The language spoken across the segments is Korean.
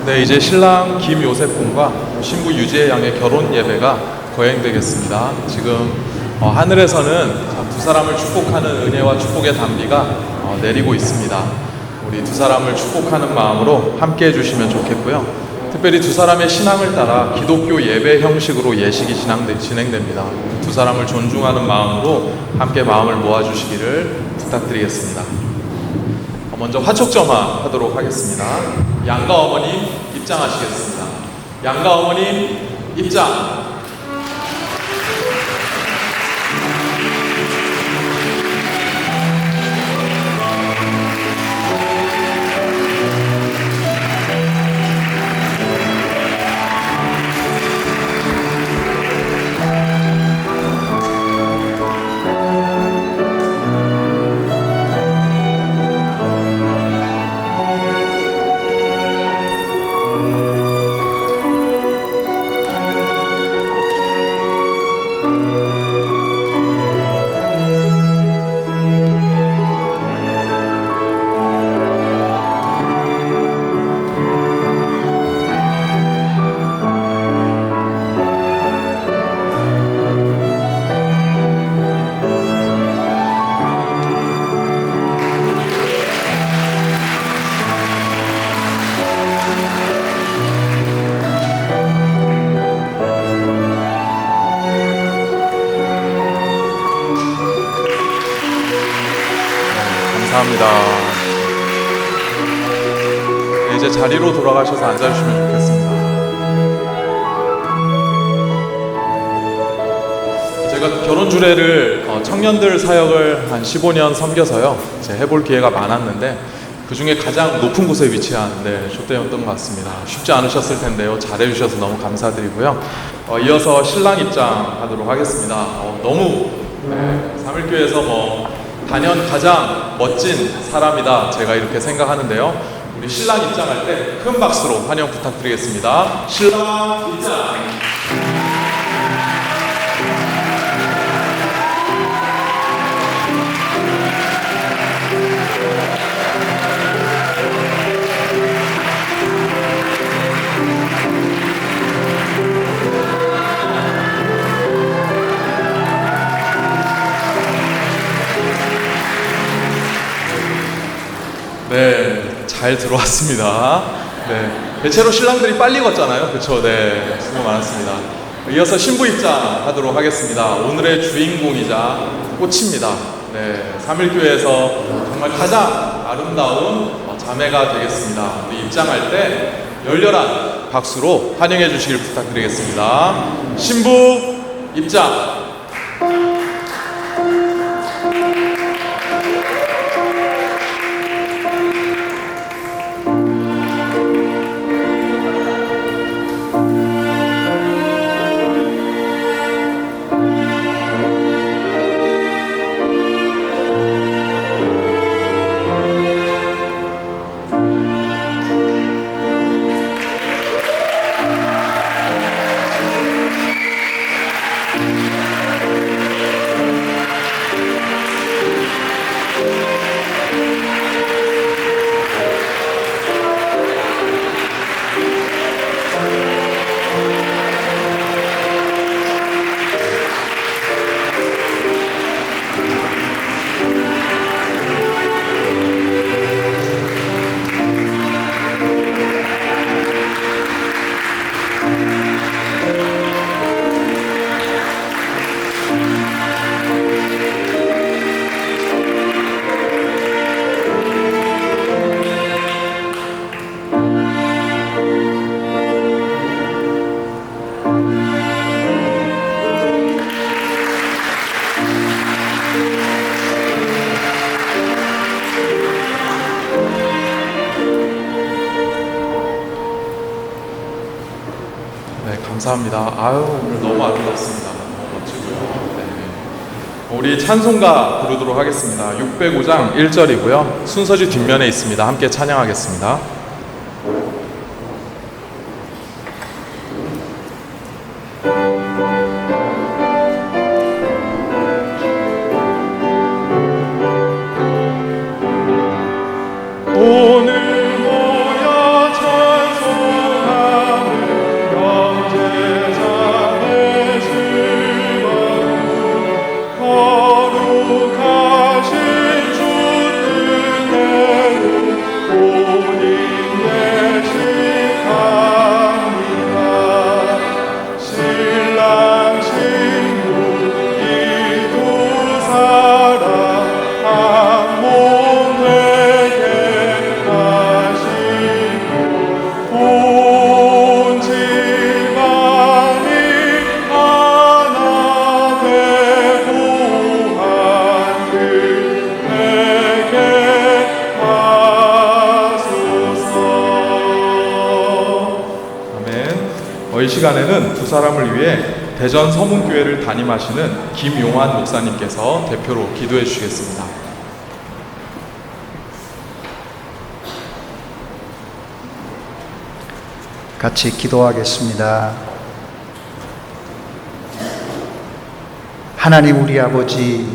네, 이제 신랑 김요셉 군과 신부 유지혜 양의 결혼 예배가 거행되겠습니다. 지금 하늘에서는 두 사람을 축복하는 은혜와 축복의 단비가 내리고 있습니다. 우리 두 사람을 축복하는 마음으로 함께 해주시면 좋겠고요. 특별히 두 사람의 신앙을 따라 기독교 예배 형식으로 예식이 진행됩니다. 두 사람을 존중하는 마음으로 함께 마음을 모아주시기를 부탁드리겠습니다. 먼저 화촉점화 하도록 하겠습니다. 양가 어머님 입장하시겠습니다. 양가 어머님 입장. 감사합니다. 네, 이제 자리로 돌아가셔서 앉아주시면 좋겠습니다. 제가 결혼 주례를 청년들 사역을 한 15년 섬겨서요 이제 해볼 기회가 많았는데 그 중에 가장 높은 곳에 위치한 숏대였던 것 같습니다. 쉽지 않으셨을 텐데요. 잘해주셔서 너무 감사드리고요. 이어서 신랑 입장하도록 하겠습니다. 너무 삼일교회에서 단연 가장 멋진 사람이다 제가 이렇게 생각하는데요. 우리 신랑 입장할 때 큰 박수로 환영 부탁드리겠습니다. 신랑 입장. 네, 잘 들어왔습니다. 네, 대체로 신랑들이 빨리 걷잖아요. 그쵸? 네, 수고 많았습니다. 이어서 신부 입장하도록 하겠습니다. 오늘의 주인공이자 꽃입니다. 네, 삼일교회에서 정말 가장 아름다운 자매가 되겠습니다. 우리 입장할 때 열렬한 박수로 환영해 주시길 부탁드리겠습니다. 신부 입장. 감사합니다. 오늘 너무 아름답습니다. 너무 멋지고요. 네. 우리 찬송가 부르도록 하겠습니다. 605장 1절이고요. 순서지 뒷면에 있습니다. 함께 찬양하겠습니다. 오늘 모여 찬송 시간에는 두 사람을 위해 대전 서문교회를 담임하시는 김용환 목사님께서 대표로 기도해 주시겠습니다. 같이 기도하겠습니다. 하나님 우리 아버지,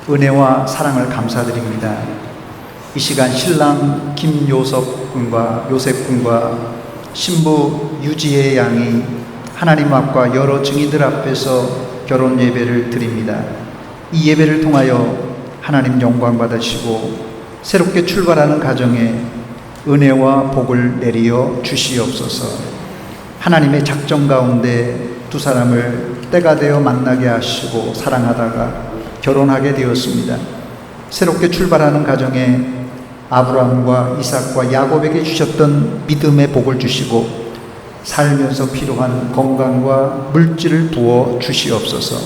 은혜와 사랑을 감사드립니다. 이 시간 신랑 김요섭 군과 요셉 군과 신부 유지혜 양이 하나님 앞과 여러 증인들 앞에서 결혼 예배를 드립니다. 이 예배를 통하여 하나님 영광 받으시고 새롭게 출발하는 가정에 은혜와 복을 내리어 주시옵소서. 하나님의 작정 가운데 두 사람을 때가 되어 만나게 하시고 사랑하다가 결혼하게 되었습니다. 새롭게 출발하는 가정에 아브라함과 이삭과 야곱에게 주셨던 믿음의 복을 주시고 살면서 필요한 건강과 물질을 부어 주시옵소서.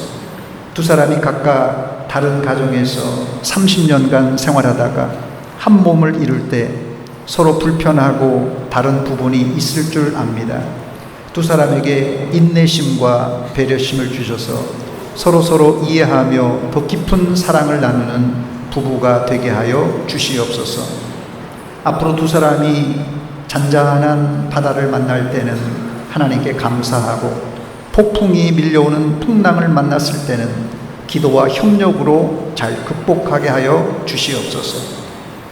두 사람이 각각 다른 가정에서 30년간 생활하다가 한 몸을 이룰 때 서로 불편하고 다른 부분이 있을 줄 압니다. 두 사람에게 인내심과 배려심을 주셔서 서로 이해하며 더 깊은 사랑을 나누는 부부가 되게 하여 주시옵소서. 앞으로 두 사람이 잔잔한 바다를 만날 때는 하나님께 감사하고 폭풍이 밀려오는 풍랑을 만났을 때는 기도와 협력으로 잘 극복하게 하여 주시옵소서.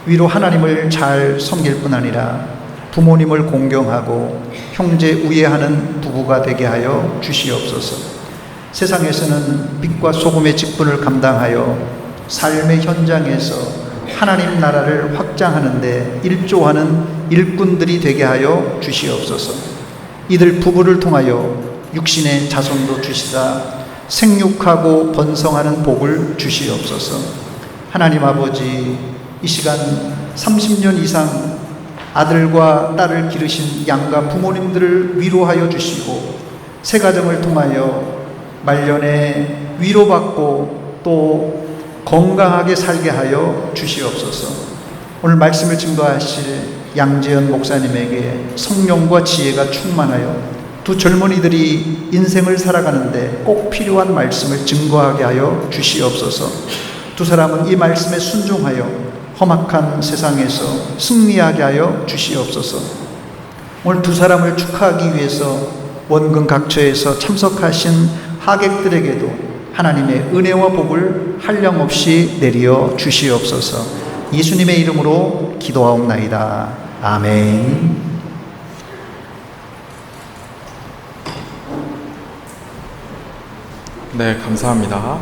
위로 하나님을 잘 섬길 뿐 아니라 부모님을 공경하고 형제 우애하는 부부가 되게 하여 주시옵소서. 세상에서는 빛과 소금의 직분을 감당하여 삶의 현장에서 하나님 나라를 확장하는 데 일조하는 일꾼들이 되게 하여 주시옵소서. 이들 부부를 통하여 육신의 자손도 주시사 생육하고 번성하는 복을 주시옵소서. 하나님 아버지, 이 시간 30년 이상 아들과 딸을 기르신 양가 부모님들을 위로하여 주시고 새 가정을 통하여 말년에 위로받고 또 건강하게 살게 하여 주시옵소서. 오늘 말씀을 증거하실 양재현 목사님에게 성령과 지혜가 충만하여 두 젊은이들이 인생을 살아가는데 꼭 필요한 말씀을 증거하게 하여 주시옵소서. 두 사람은 이 말씀에 순종하여 험악한 세상에서 승리하게 하여 주시옵소서. 오늘 두 사람을 축하하기 위해서 원근 각처에서 참석하신 하객들에게도 하나님의 은혜와 복을 한량없이 내리어 주시옵소서. 예수님의 이름으로 기도하옵나이다. 아멘. 네, 감사합니다.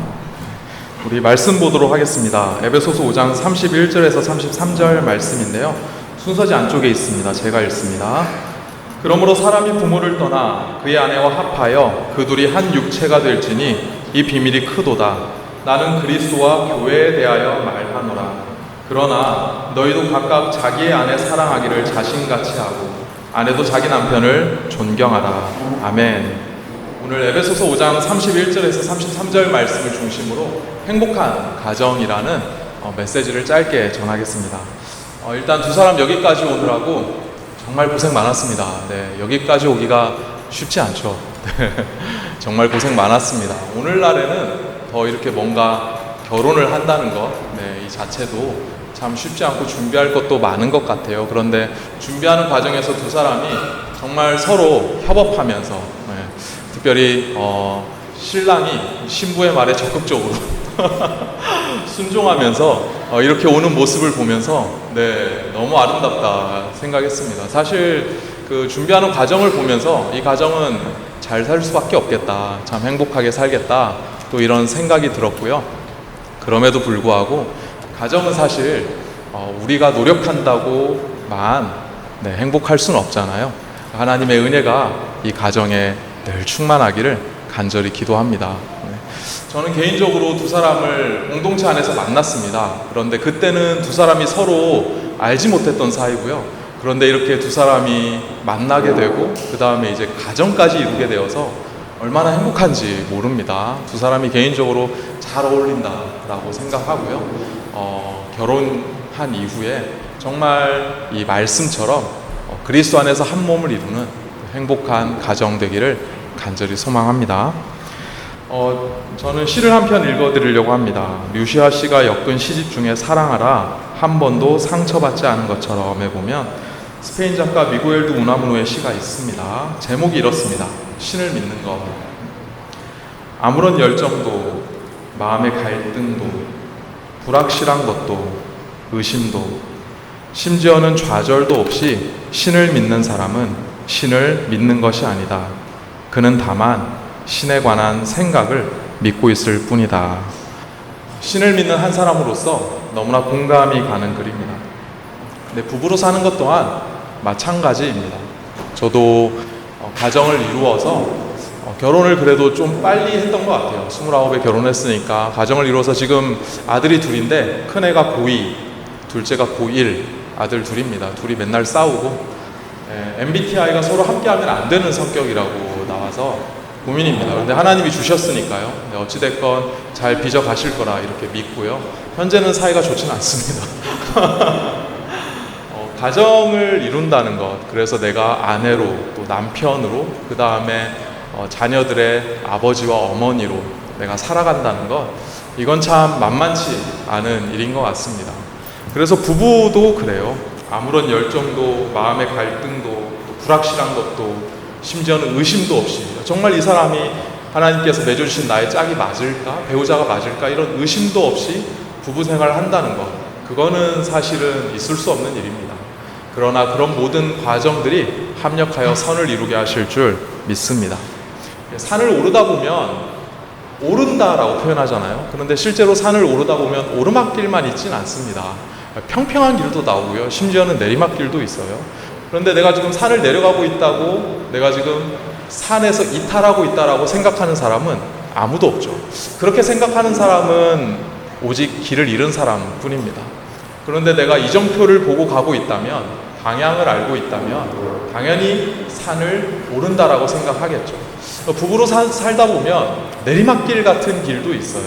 우리 말씀 보도록 하겠습니다. 에베소서 5장 31절에서 33절 말씀인데요. 순서지 안쪽에 있습니다. 제가 읽습니다. 그러므로 사람이 부모를 떠나 그의 아내와 합하여 그 둘이 한 육체가 될지니 이 비밀이 크도다. 나는 그리스도와 교회에 대하여 말하노라. 그러나 너희도 각각 자기의 아내 사랑하기를 자신같이 하고 아내도 자기 남편을 존경하라. 아멘. 오늘 에베소서 5장 31절에서 33절 말씀을 중심으로 행복한 가정이라는 메시지를 짧게 전하겠습니다. 일단 두 사람 여기까지 오느라고 정말 고생 많았습니다. 네, 여기까지 오기가 쉽지 않죠. 정말 고생 많았습니다. 오늘날에는 더 이렇게 뭔가 결혼을 한다는 것, 이 자체도 참 쉽지 않고 준비할 것도 많은 것 같아요. 그런데 준비하는 과정에서 두 사람이 정말 서로 협업하면서 특별히 신랑이 신부의 말에 적극적으로 순종하면서 이렇게 오는 모습을 보면서 너무 아름답다 생각했습니다. 사실 그 준비하는 과정을 보면서 이 가정은 잘 살 수밖에 없겠다, 참 행복하게 살겠다, 또 이런 생각이 들었고요. 그럼에도 불구하고 가정은 사실 우리가 노력한다고만 행복할 수는 없잖아요. 하나님의 은혜가 이 가정에 늘 충만하기를 간절히 기도합니다. 저는 개인적으로 두 사람을 공동체 안에서 만났습니다. 그런데 그때는 두 사람이 서로 알지 못했던 사이고요. 그런데 이렇게 두 사람이 만나게 되고 그 다음에 이제 가정까지 이루게 되어서 얼마나 행복한지 모릅니다. 두 사람이 개인적으로 잘 어울린다라고 생각하고요. 결혼한 이후에 정말 이 말씀처럼 그리스도 안에서 한 몸을 이루는 행복한 가정 되기를 간절히 소망합니다. 저는 시를 한 편 읽어드리려고 합니다. 류시아 씨가 엮은 시집 중에 사랑하라 한 번도 상처받지 않은 것처럼에 보면 스페인 작가 미구엘 드 우나무노의 시가 있습니다. 제목이 이렇습니다. 신을 믿는 것. 아무런 열정도, 마음의 갈등도, 불확실한 것도, 의심도, 심지어는 좌절도 없이 신을 믿는 사람은 신을 믿는 것이 아니다. 그는 다만 신에 관한 생각을 믿고 있을 뿐이다. 신을 믿는 한 사람으로서 너무나 공감이 가는 글입니다. 근데 부부로 사는 것 또한 마찬가지입니다. 저도 가정을 이루어서 결혼을 그래도 좀 빨리 했던 것 같아요. 29에 결혼했으니까 가정을 이루어서 지금 아들이 둘인데 큰애가 고2, 둘째가 고1, 아들 둘입니다. 둘이 맨날 싸우고 MBTI가 서로 함께하면 안 되는 성격이라고 나와서 고민입니다. 그런데 하나님이 주셨으니까요. 어찌됐건 잘 빚어가실 거라 이렇게 믿고요. 현재는 사이가 좋지는 않습니다. 가정을 이룬다는 것, 그래서 내가 아내로 또 남편으로 그 다음에 자녀들의 아버지와 어머니로 내가 살아간다는 것, 이건 참 만만치 않은 일인 것 같습니다. 그래서 부부도 그래요. 아무런 열정도, 마음의 갈등도, 또 불확실한 것도, 심지어는 의심도 없이 정말 이 사람이 하나님께서 맺어주신 나의 짝이 맞을까? 배우자가 맞을까? 이런 의심도 없이 부부 생활을 한다는 것, 그거는 사실은 있을 수 없는 일입니다. 그러나 그런 모든 과정들이 합력하여 선을 이루게 하실 줄 믿습니다. 산을 오르다 보면 오른다라고 표현하잖아요. 그런데 실제로 산을 오르다 보면 오르막길만 있진 않습니다. 평평한 길도 나오고요. 심지어는 내리막길도 있어요. 그런데 내가 지금 산을 내려가고 있다고, 내가 지금 산에서 이탈하고 있다라고 생각하는 사람은 아무도 없죠. 그렇게 생각하는 사람은 오직 길을 잃은 사람뿐입니다. 그런데 내가 이정표를 보고 가고 있다면, 방향을 알고 있다면 당연히 산을 오른다라고 생각하겠죠. 부부로 살다 보면 내리막길 같은 길도 있어요.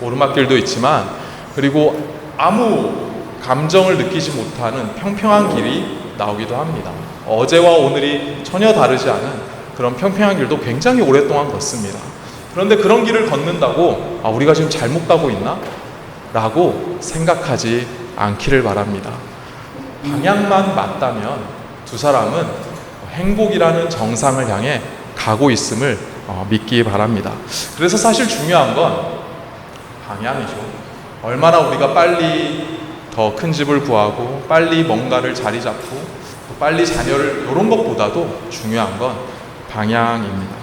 오르막길도 있지만, 그리고 아무 감정을 느끼지 못하는 평평한 길이 나오기도 합니다. 어제와 오늘이 전혀 다르지 않은 그런 평평한 길도 굉장히 오랫동안 걷습니다. 그런데 그런 길을 걷는다고 우리가 지금 잘못 가고 있나? 라고 생각하지 않기를 바랍니다. 방향만 맞다면 두 사람은 행복이라는 정상을 향해 가고 있음을 믿기 바랍니다. 그래서 사실 중요한 건 방향이죠. 얼마나 우리가 빨리 더 큰 집을 구하고 빨리 뭔가를 자리 잡고 빨리 자녀를, 이런 것보다도 중요한 건 방향입니다.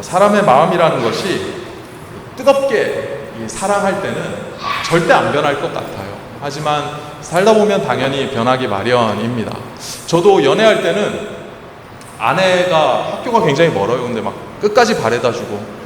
사람의 마음이라는 것이 뜨겁게 사랑할 때는 절대 안 변할 것 같아요. 하지만 살다 보면 당연히 변하기 마련입니다. 저도 연애할 때는 아내가 학교가 굉장히 멀어요. 근데 막 끝까지 바래다 주고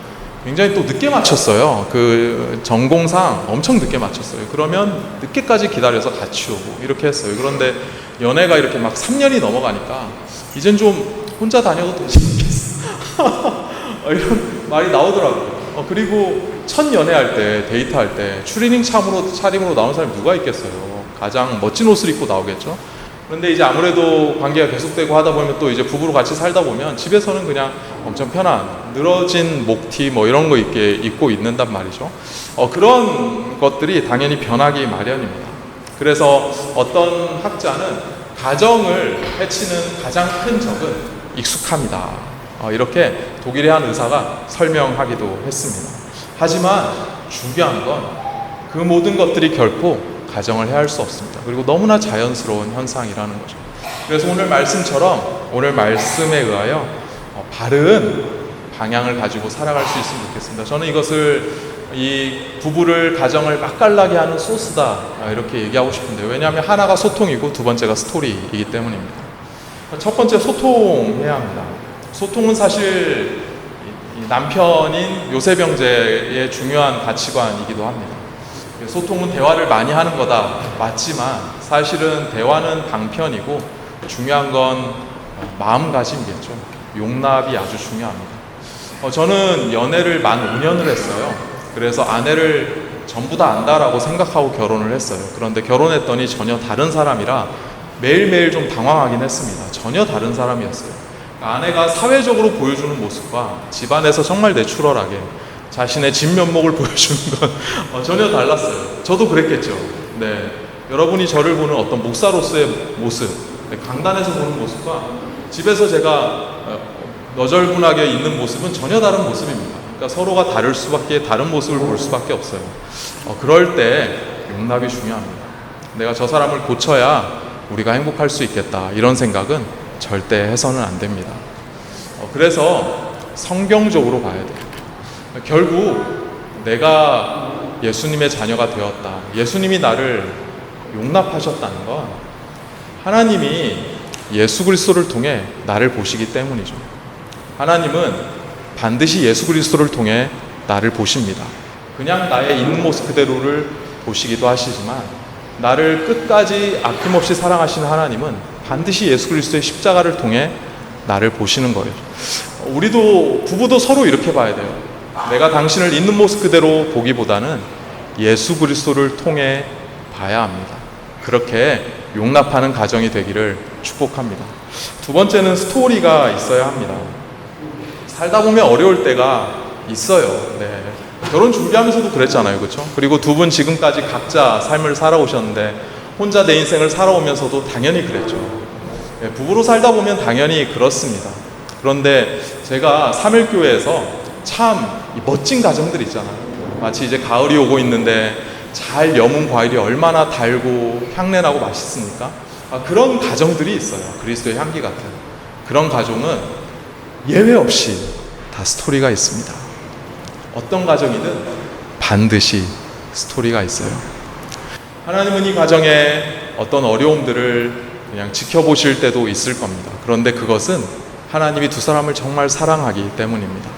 굉장히 또 늦게 마쳤어요. 그 전공상 엄청 늦게 마쳤어요. 그러면 늦게까지 기다려서 같이 오고 이렇게 했어요. 그런데 연애가 이렇게 막 3년이 넘어가니까 이젠 좀 혼자 다녀도 되지 않겠어? 이런 말이 나오더라고요. 그리고 첫 연애할 때, 데이트할 때 추리닝 차림으로 나오는 사람이 누가 있겠어요? 가장 멋진 옷을 입고 나오겠죠? 그런데 이제 아무래도 관계가 계속되고 하다 보면 또 이제 부부로 같이 살다 보면 집에서는 그냥 엄청 편한 늘어진 목티 뭐 이런 거 입고 있는단 말이죠. 그런 것들이 당연히 변하기 마련입니다. 그래서 어떤 학자는 가정을 해치는 가장 큰 적은 익숙함이다. 이렇게 독일의 한 의사가 설명하기도 했습니다. 하지만 중요한 건 그 모든 것들이 결코 가정을 해할 수 없습니다. 그리고 너무나 자연스러운 현상이라는 거죠. 그래서 오늘 말씀처럼 오늘 말씀에 의하여 바른 방향을 가지고 살아갈 수 있으면 좋겠습니다. 저는 이것을 이 부부를, 가정을 맛깔나게 하는 소스다 이렇게 얘기하고 싶은데요. 왜냐하면 하나가 소통이고 두 번째가 스토리이기 때문입니다. 첫 번째, 소통해야 합니다. 소통은 사실 남편인 요셉 형제의 중요한 가치관이기도 합니다. 소통은 대화를 많이 하는 거다 맞지만 사실은 대화는 방편이고 중요한 건 마음가짐이겠죠. 용납이 아주 중요합니다. 저는 연애를 만 5년을 했어요. 그래서 아내를 전부 다 안다라고 생각하고 결혼을 했어요. 그런데 결혼했더니 전혀 다른 사람이라 매일매일 좀 당황하긴 했습니다. 전혀 다른 사람이었어요. 아내가 사회적으로 보여주는 모습과 집안에서 정말 내추럴하게 자신의 진면목을 보여주는 건 전혀 달랐어요. 저도 그랬겠죠. 네, 여러분이 저를 보는 어떤 목사로서의 모습, 강단에서 보는 모습과 집에서 제가 너절분하게 있는 모습은 전혀 다른 모습입니다. 그러니까 서로가 다른 모습을 볼 수밖에 없어요. 그럴 때 용납이 중요합니다. 내가 저 사람을 고쳐야 우리가 행복할 수 있겠다, 이런 생각은 절대 해서는 안 됩니다. 그래서 성경적으로 봐야 돼요. 결국 내가 예수님의 자녀가 되었다, 예수님이 나를 용납하셨다는 건 하나님이 예수 그리스도를 통해 나를 보시기 때문이죠. 하나님은 반드시 예수 그리스도를 통해 나를 보십니다. 그냥 나의 있는 모습 그대로를 보시기도 하시지만 나를 끝까지 아낌없이 사랑하시는 하나님은 반드시 예수 그리스도의 십자가를 통해 나를 보시는 거예요. 우리도, 부부도 서로 이렇게 봐야 돼요. 내가 당신을 있는 모습 그대로 보기보다는 예수 그리스도를 통해 봐야 합니다. 그렇게 용납하는 가정이 되기를 축복합니다. 두 번째는 스토리가 있어야 합니다. 살다 보면 어려울 때가 있어요. 네. 결혼 준비하면서도 그랬잖아요, 그렇죠? 그리고 두 분 지금까지 각자 삶을 살아오셨는데 혼자 내 인생을 살아오면서도 당연히 그랬죠. 네, 부부로 살다 보면 당연히 그렇습니다. 그런데 제가 삼일교회에서 참 멋진 가정들 있잖아요. 마치 이제 가을이 오고 있는데 잘 여문 과일이 얼마나 달고 향내나고 맛있습니까? 그런 가정들이 있어요. 그리스도의 향기 같은 그런 가정은 예외 없이 다 스토리가 있습니다. 어떤 가정이든 반드시 스토리가 있어요. 하나님은 이 가정에 어떤 어려움들을 그냥 지켜보실 때도 있을 겁니다. 그런데 그것은 하나님이 두 사람을 정말 사랑하기 때문입니다.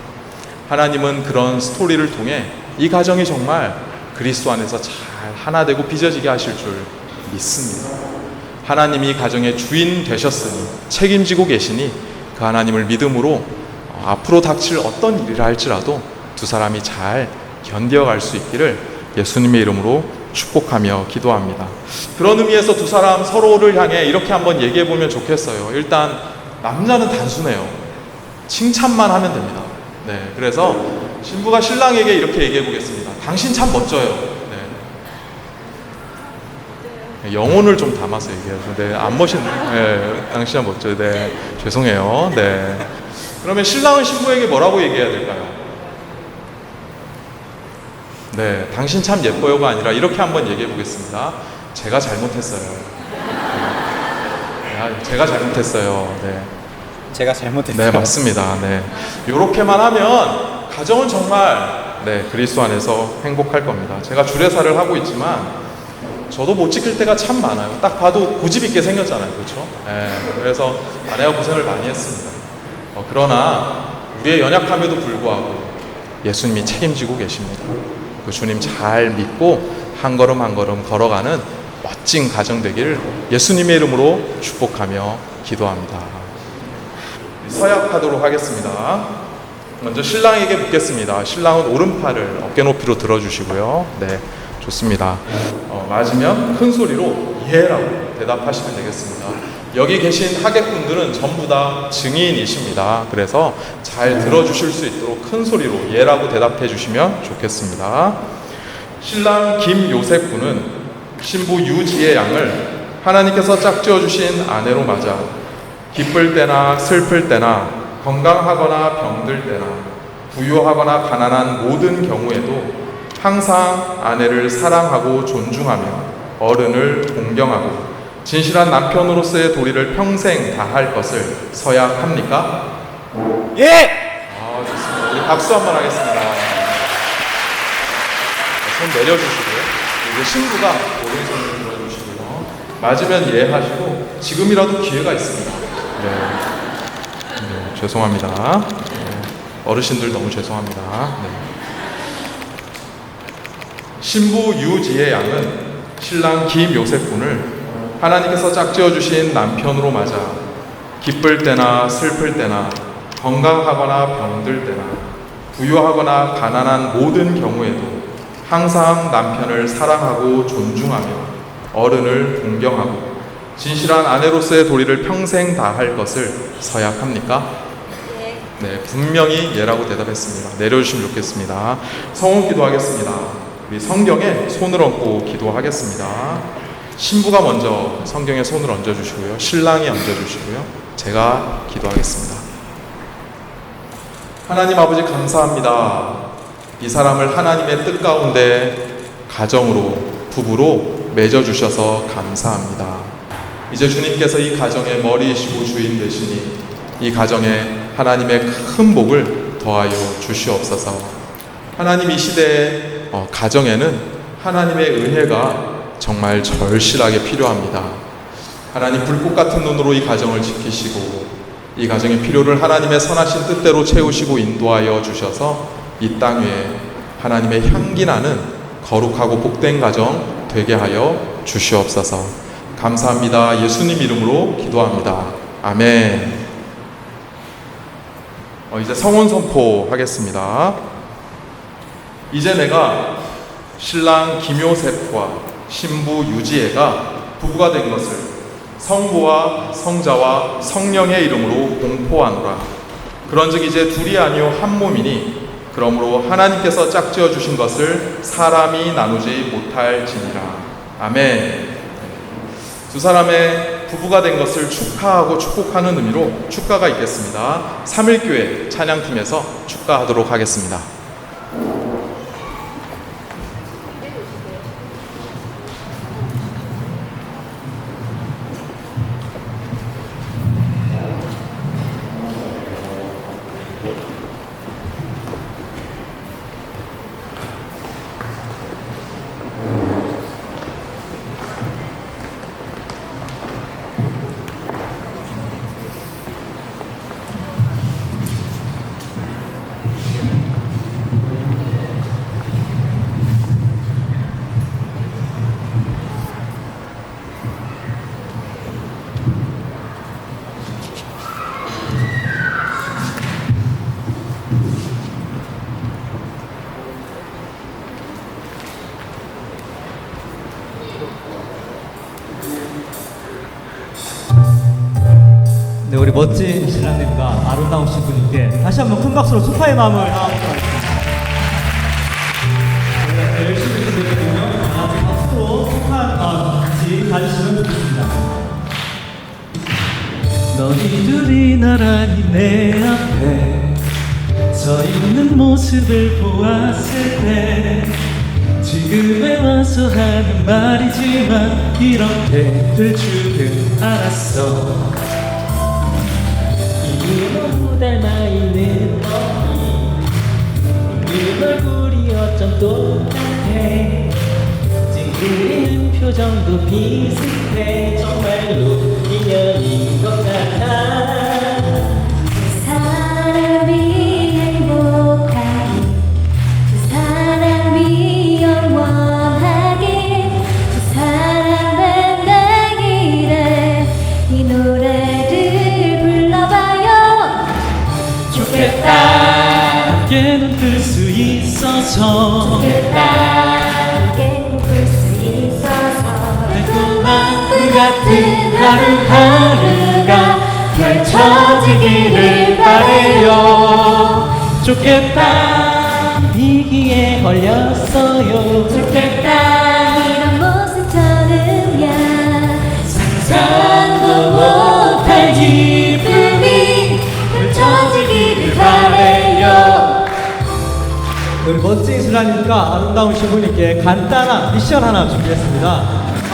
하나님은 그런 스토리를 통해 이 가정이 정말 그리스도 안에서 잘 하나 되고 빚어지게 하실 줄 믿습니다. 하나님이 가정의 주인 되셨으니 책임지고 계시니 그 하나님을 믿음으로 앞으로 닥칠 어떤 일이라 할지라도 두 사람이 잘 견뎌갈 수 있기를 예수님의 이름으로 축복하며 기도합니다. 그런 의미에서 두 사람 서로를 향해 이렇게 한번 얘기해 보면 좋겠어요. 일단 남자는 단순해요. 칭찬만 하면 됩니다. 네, 그래서 신부가 신랑에게 이렇게 얘기해 보겠습니다. 당신 참 멋져요. 네. 영혼을 좀 담아서 얘기해야죠. 네, 안 멋있네. 네, 당신 참 멋져요. 네, 죄송해요. 네. 그러면 신랑은 신부에게 뭐라고 얘기해야 될까요? 네, 당신 참 예뻐요가 아니라 이렇게 한번 얘기해 보겠습니다. 제가 잘못했어요. 네, 제가 잘못했어요. 네. 제가 잘못했어요. 네, 맞습니다. 네, 이렇게만 하면 가정은 정말 그리스도 안에서 행복할 겁니다. 제가 주례사를 하고 있지만 저도 못 지킬 때가 참 많아요. 딱 봐도 고집 있게 생겼잖아요, 그렇죠? 네, 그래서 아내가 고생을 많이 했습니다. 그러나 우리의 연약함에도 불구하고 예수님이 책임지고 계십니다. 그 주님 잘 믿고 한 걸음 한 걸음 걸어가는 멋진 가정 되기를 예수님의 이름으로 축복하며 기도합니다. 서약하도록 하겠습니다. 먼저 신랑에게 묻겠습니다. 신랑은 오른팔을 어깨 높이로 들어주시고요. 네, 좋습니다. 맞으면 큰 소리로 예라고 대답하시면 되겠습니다. 여기 계신 하객분들은 전부 다 증인이십니다. 그래서 잘 들어주실 수 있도록 큰 소리로 예라고 대답해 주시면 좋겠습니다. 신랑 김요셉 군은 신부 유지의 양을 하나님께서 짝지어 주신 아내로 맞아 기쁠 때나 슬플 때나 건강하거나 병들 때나 부유하거나 가난한 모든 경우에도 항상 아내를 사랑하고 존중하며 어른을 존경하고 진실한 남편으로서의 도리를 평생 다할 것을 서약합니까? 예! 좋습니다. 우리 박수 한번 하겠습니다. 손 내려주시고요. 이제 신부가 오른손을 들어주시고요. 맞으면 예 하시고 지금이라도 기회가 있습니다. 네, 죄송합니다. 네, 어르신들 너무 죄송합니다. 네. 신부 유지의 양은 신랑 김요셉 군을 하나님께서 짝지어 주신 남편으로 맞아 기쁠 때나 슬플 때나 건강하거나 병들 때나 부유하거나 가난한 모든 경우에도 항상 남편을 사랑하고 존중하며 어른을 존경하고 진실한 아내로서의 도리를 평생 다할 것을 서약합니까? 네, 분명히 예라고 대답했습니다. 내려주시면 좋겠습니다. 성원 기도하겠습니다. 우리 성경에 손을 얹고 기도하겠습니다. 신부가 먼저 성경에 손을 얹어주시고요. 신랑이 얹어주시고요. 제가 기도하겠습니다. 하나님 아버지 감사합니다. 이 사람을 하나님의 뜻 가운데 가정으로, 부부로 맺어주셔서 감사합니다. 이제 주님께서 이 가정의 머리이시고 주인 되시니 이 가정에 하나님의 큰 복을 더하여 주시옵소서. 하나님 이 시대의 가정에는 하나님의 은혜가 정말 절실하게 필요합니다. 하나님 불꽃 같은 눈으로 이 가정을 지키시고 이 가정의 필요를 하나님의 선하신 뜻대로 채우시고 인도하여 주셔서 이 땅 위에 하나님의 향기 나는 거룩하고 복된 가정 되게 하여 주시옵소서. 감사합니다. 예수님 이름으로 기도합니다. 아멘. 이제 성혼 선포하겠습니다. 이제 내가 신랑 김요셉과 신부 유지애가 부부가 된 것을 성부와 성자와 성령의 이름으로 공포하노라. 그런즉 이제 둘이 아니요 한 몸이니 그러므로 하나님께서 짝지어 주신 것을 사람이 나누지 못할지니라. 아멘. 두 사람의 부부가 된 것을 축하하고 축복하는 의미로 축가가 있겠습니다. 3일교회 찬양팀에서 축가하도록 하겠습니다. 네, 우리 멋진 신랑님과 아름다우신 분께 다시 한번 큰 박수로 축하의 마음을 나눠보도록 하겠습니다. 네, 열심히 준비했거든요. 박수로 축하의 마음 같이 가주시면 좋겠습니다. 너희들이 나란히 내 앞에 서 있는 모습을 보았을 때 지금에 와서 하는 말이지만 이렇게 될 줄은 알았어. 너무 닮아있는 너희 그 얼굴이 어쩜 똑같아 찡그리는 표정도 비슷해 정말로 인연인 것 같아 두 사람이 행복하게 두 사람이 영원하게 두 사람 만나기를 이 노래를 불러봐요. 좋겠다 함께는 뜰 수 있어서 좋겠다 함께 볼 수 있어서 달콤한 그 같은 하루하루가 펼쳐지기를 바래요. 좋겠다 위기에 걸렸어요. 좋겠다 이런 모습 처음이야 상상도 못할 기쁨이 펼쳐지기를 바래요. 우리 멋진 신랑님과 아름다운 신부님께 간단한 미션 하나 준비했습니다.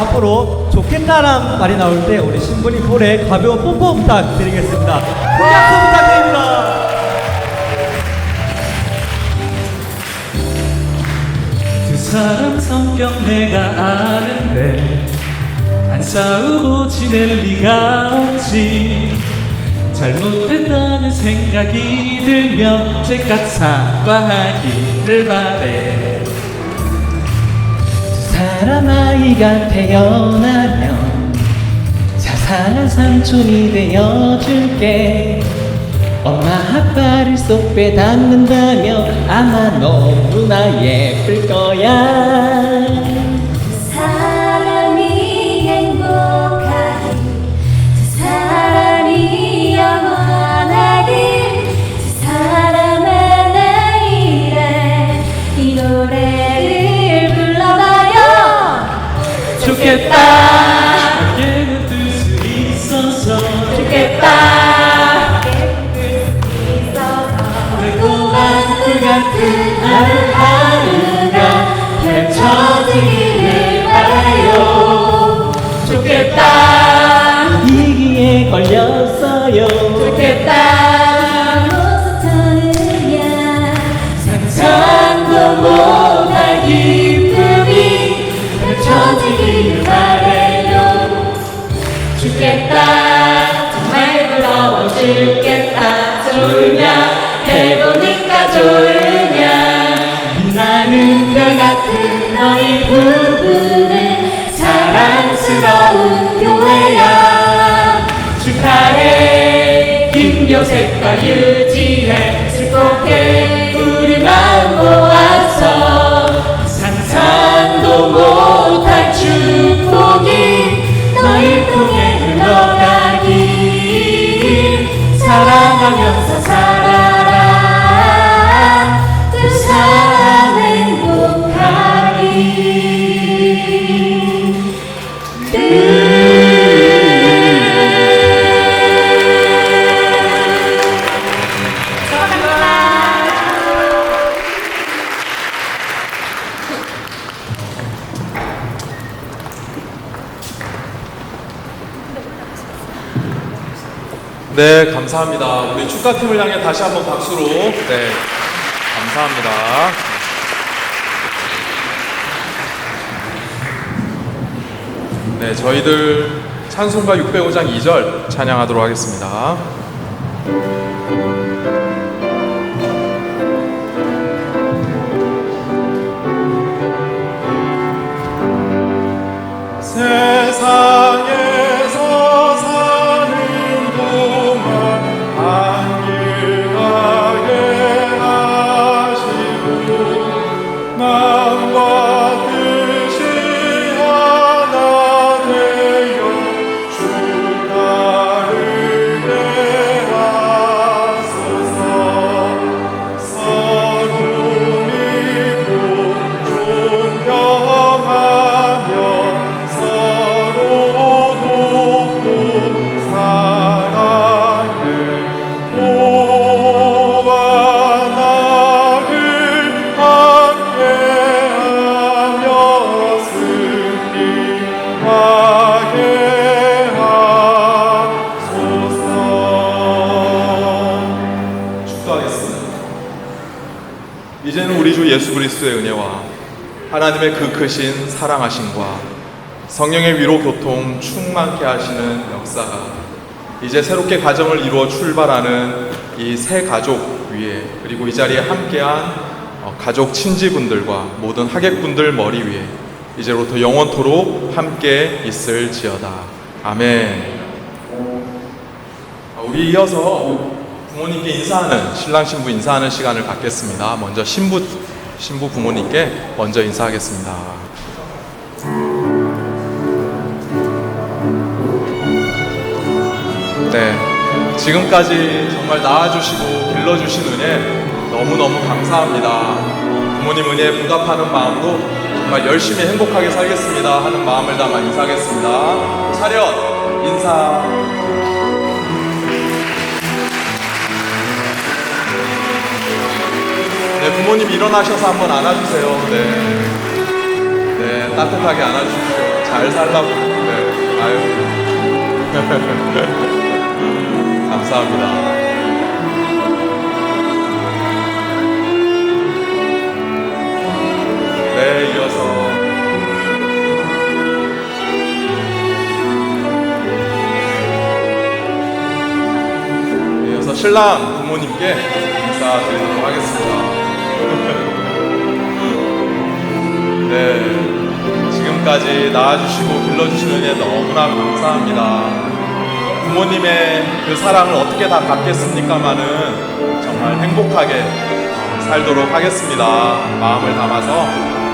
앞으로 좋겠다란 말이 나올 때 우리 신부님 볼에 가벼운 뽀뽀 부탁드리겠습니다. 큰 박수 부탁드립니다. 두 사람 성격 내가 아는데 안 싸우고 지낼 리가 없지. 잘못했다는 생각이 들면 제깍 사과하기를 바래. 두 사람 아이가 태어나면 자상한 삼촌이 되어줄게. 엄마 아빠를 쏙 빼닮는다면 아마 너무나 예쁠 거야. 두 사람이 행복하길 두 사람이 영원하길 두 같은 하루하루가 펼쳐지기를 바라요. 좋겠다 이기에 걸렸어요. 좋겠다 모습처럼야 상상도 못할 기쁨이 펼쳐지기를 바라요. 죽겠다 정말 부러워 죽겠다. 좋으냐 해보니까 좋으냐 빛나는 별 같은 너희 부부는 사랑스러운 교회야. 축하해 김요셉과 유지혜 슬프게 우리 마음 모아서 상상도 못할 축복이 너희 통해 흘러가길 사랑하면서 살아라. 두 사람 행복하길. 네, 감사합니다. 우리 축가팀을 향해 다시 한번 박수로. 네, 감사합니다. 네, 저희들 찬송가 605장 2절 찬양하도록 하겠습니다. 세상에서 사는 동안 안길 가게 하시고 마음과 뜻이 하나 되어 주 따르게 하소서. 서로 믿고 존경하며 서로 돕고 사랑해 보아 나를 함께하며 승리하게 하소서. 축도하겠습니다. 이제는 우리 주 예수 그리스도의 은혜와 하나님의 그 크신 사랑하심과 성령의 위로 교통 충만케 하시는 역사가 이제 새롭게 가정을 이루어 출발하는 이 새 가족 위에, 그리고 이 자리에 함께한 가족 친지분들과 모든 하객분들 머리 위에 이제로부터 영원토록 함께 있을지어다. 아멘. 우리 이어서 부모님께 인사하는, 신랑 신부 인사하는 시간을 갖겠습니다. 먼저 신부 부모님께 먼저 인사하겠습니다. 네, 지금까지 정말 낳아주시고 길러주신 은혜 너무너무 감사합니다. 부모님 은혜에 보답하는 마음으로 정말 열심히 행복하게 살겠습니다 하는 마음을 담아 인사하겠습니다. 차렷 인사. 네, 부모님 일어나셔서 한번 안아주세요. 네, 네, 따뜻하게 안아주십시오. 잘 살라고. 네, 아유. 감사합니다. 네, 이어서 신랑 부모님께 인사드리도록 하겠습니다. 네, 지금까지 낳아주시고 길러주신 은혜 너무나 감사합니다. 부모님의 그 사랑을 어떻게 다 갚겠습니까마는 정말 행복하게 살도록 하겠습니다. 마음을 담아서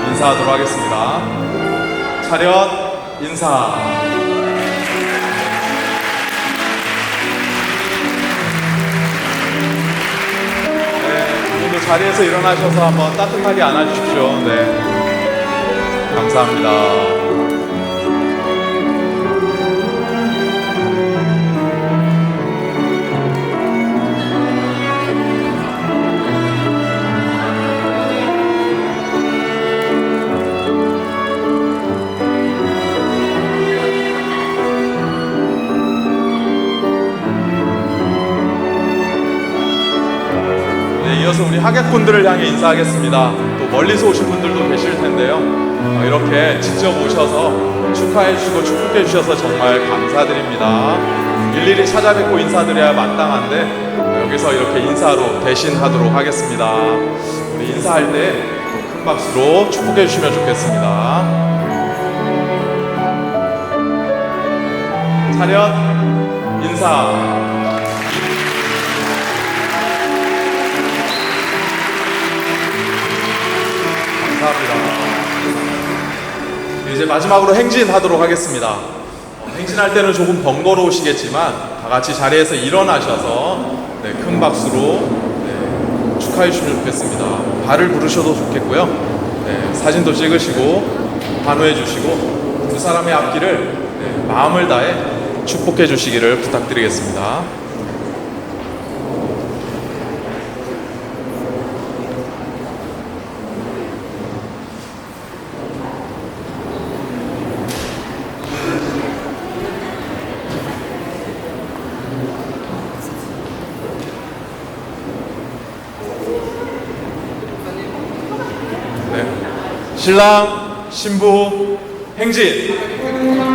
인사하도록 하겠습니다. 차렷 인사. 네, 부모도 자리에서 일어나셔서 한번 따뜻하게 안아주십시오. 네, 감사합니다. 이어서 우리 하객분들을 향해 인사하겠습니다. 또 멀리서 오신 분들도 계실 텐데요. 이렇게 직접 오셔서 축하해 주시고 축복해 주셔서 정말 감사드립니다. 일일이 찾아뵙고 인사드려야 마땅한데 여기서 이렇게 인사로 대신하도록 하겠습니다. 우리 인사할 때 큰 박수로 축복해 주시면 좋겠습니다. 차렷 인사. 감사합니다. 이제 마지막으로 행진하도록 하겠습니다. 행진할 때는 조금 번거로우시겠지만 다 같이 자리에서 일어나셔서 큰 박수로 축하해 주시면 좋겠습니다. 발을 부르셔도 좋겠고요. 사진도 찍으시고 환호해 주시고 두 사람의 앞길을 마음을 다해 축복해 주시기를 부탁드리겠습니다. 신랑, 신부, 행진!